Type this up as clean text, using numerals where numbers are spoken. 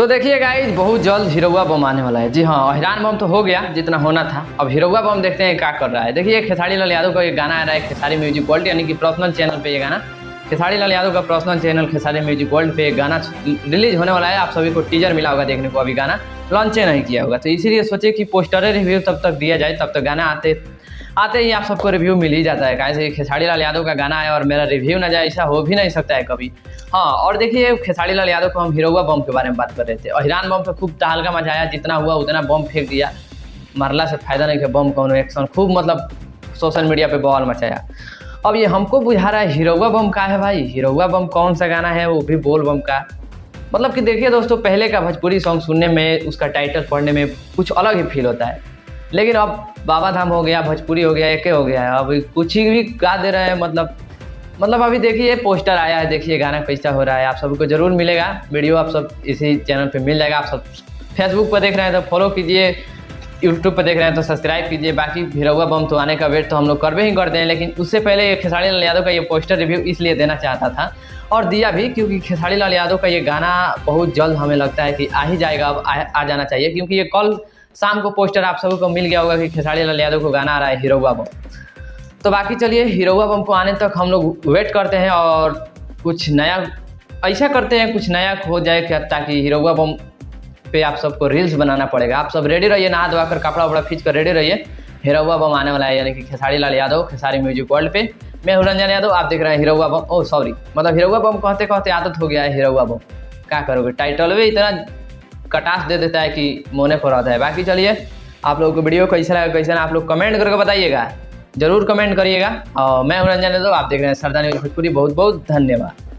तो देखिए गाइज, बहुत जल्द हिरौआ बम आने वाला है। जी हाँ, अहिरान बम तो हो गया जितना होना था, अब हिरौआ बम देखते हैं क्या कर रहा है। देखिए खेसारी लाल यादव का एक गाना आ रहा है खेसारी म्यूजिक वर्ल्ड यानी कि पर्सनल चैनल पे। ये गाना खेसारी लाल यादव का personal channel Khesari music world पे एक गाना रिलीज होने वाला है। आप सभी को टीजर मिला होगा देखने को, अभी गाना लॉन्च नहीं किया होगा, तो इसीलिए सोचे कि पोस्टर रिव्यू तब तक दिया जाए, तब तक गाना आते ही आप सबको रिव्यू मिल ही जाता है। कैसे खेसारी लाल यादव का गाना है और मेरा रिव्यू ना जाए, ऐसा हो भी नहीं सकता है कभी। हाँ, और देखिए खेसारी लाल यादव को हम हिरौआ बम के बारे में बात कर रहे थे। अहिरान बम तो खूब तहलका मचाया, जितना हुआ उतना बम फेंक दिया, मरला से फायदा नहीं कि बम कौन एक्शन, खूब मतलब सोशल मीडिया पे बवाल मचाया। अब ये हमको बुझा रहा है हिरौआ बम का है भाई, हिरौआ बम कौन सा गाना है, वो भी बोल बम का। मतलब कि देखिए दोस्तों, पहले का भोजपुरी सॉन्ग सुनने में, उसका टाइटल पढ़ने में कुछ अलग ही फील होता है, लेकिन अब बाबा धाम हो गया, भोजपुरी हो गया, एक हो गया है, अब कुछ ही भी गा दे रहे हैं। मतलब अभी देखिए पोस्टर आया है, देखिए गाना कैसा हो रहा है, आप सबको जरूर मिलेगा वीडियो, आप सब इसी चैनल पे मिल जाएगा। आप सब फेसबुक पर देख रहे हैं तो फॉलो कीजिए, यूट्यूब पर देख रहे हैं तो सब्सक्राइब कीजिए। बाकी हिरौआ बम तो आने का वेट तो हम लोग करवे ही करते हैं, लेकिन उससे पहले खेसारी लाल यादव का ये पोस्टर रिव्यू इसलिए देना चाहता था और दिया भी, क्योंकि खेसारी लाल यादव का ये गाना बहुत जल्द हमें लगता है कि आ ही जाएगा, अब आ जाना चाहिए, क्योंकि ये कल शाम को पोस्टर आप सबको मिल गया होगा कि खेसारी लाल यादव को गाना आ रहा है हिरौआ बम। तो बाकी चलिए हिरौआ बम को आने तक हम लोग वेट करते हैं और कुछ नया ऐसा करते हैं, कुछ नया हो जाए क्या, ताकि हिरौआ बम पे आप सबको रील्स बनाना पड़ेगा। आप सब रेडी रहिए, नहा धोआ कर कपड़ा वपड़ा खींच कर रेडी रहिए, हिरौआ बम आने वाला है, यानी कि खेसारी लाल यादव खेसारी म्यूजिक वर्ल्ड पे। मैं हूं रंजन यादव, आप देख रहे हैं हिरौआ बम। ओह सॉरी, मतलब हिरौआ बम कहते कहते आदत हो गया है हिरौआ बम, क्या करोगे, टाइटल भी इतना कटास दे देता है कि मोने पर आता है। बाकी चलिए, आप लोगों को वीडियो कैसा लगा कैसा ना, आप लोग कमेंट करके बताइएगा, जरूर कमेंट करिएगा। और मैं हूं रंजन यादव, आप देख रहे हैं सरदार न्यूज़ भोजपुरी। बहुत बहुत धन्यवाद।